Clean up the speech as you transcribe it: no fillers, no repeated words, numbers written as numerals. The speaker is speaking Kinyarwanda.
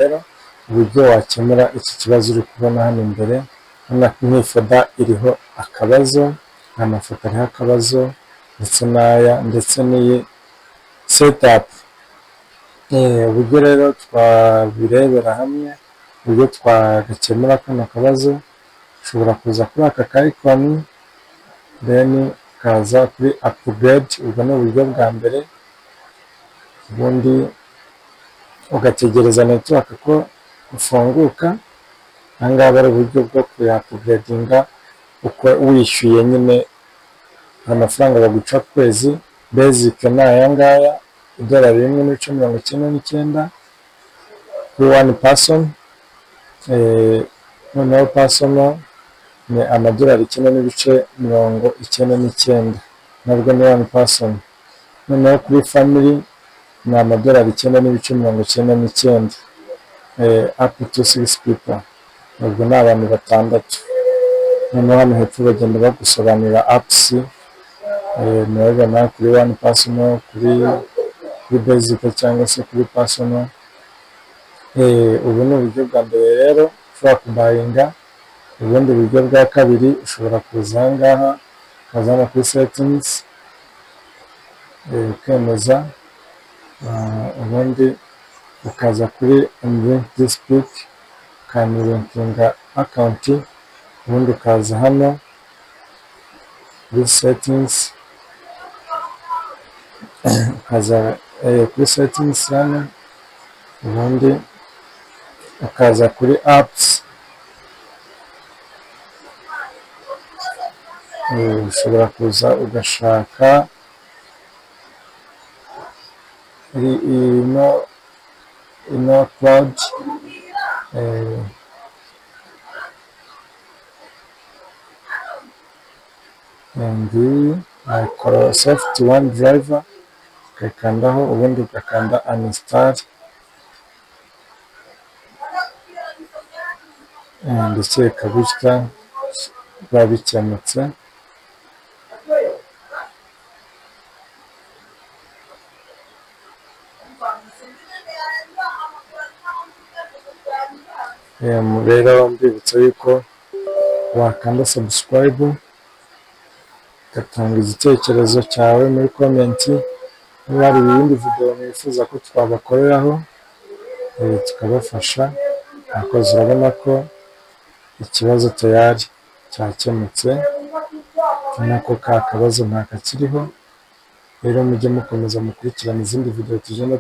rero uburyo wakemura iki kibazo uri kubona hano imbere. Nk'ifoda iriho akabazo, amafoto ariho akabazo ndetse n'aya ndetse n'iyi setapu. Uburyo rero twabirebera hamwe, uburyo twagakemura kano kabazo, ushobora kuza kuri aka ka ikoni, then ukaza kuri apuguredi, ubwo ni uburyo bwa mbere, ubundi ugategereza netiwaka ko ufunguka. Aha ngaha ari uburyo bwo kuyapuguredinga uko wishyuye nyine amafaranga baguca ku kwezi. Bezike ni aya ngaya, $1.99 kuri wani pasoni. Noneho pasono ni $9.99, nabwo ni wani pasoni. Noneho kuri famili ni $9.99, apu tu 6 pipo, ubwo ni abantu 6. Noneho hano hepfo bagenda bagusobanurira apusi, murabibona kuri wani pasono, kuri bezike cyangwa se kuri pasono. Ubu ni uburyo bwa mbere rero ushobora kubayinga. Ubundi buryo bwa kabiri, ushobora kuza aha ngaha ukaza hano kuri setingizi, ukemeza, ubundi ukaza kuri unlinki disipuriti, ukanilinkinga akawunti, ubundi ukaza hano kuri setingizi, ukaza kuri setingizi hano, ubundi ukaza kuri apusi. Ushobora kuza ugashaka ino cloud, Microsoft OneDrive, ukayikandaho, ubundi ugakanda uninstall, ndakeka bitya biba bikemutse. Rero mbibutsa yuko wakanda subscribe, ugatanga igitekerezo cyawe muri komenti. Niba hari ibindi video mwifuza ko twabakoreraho, tukabafasha. Akoze urabona ko ikibazo tayari cyakemutse, nako ka kabazo nta kakiriho. Rero mujye mukomeza mukurikirana izindi video tugenda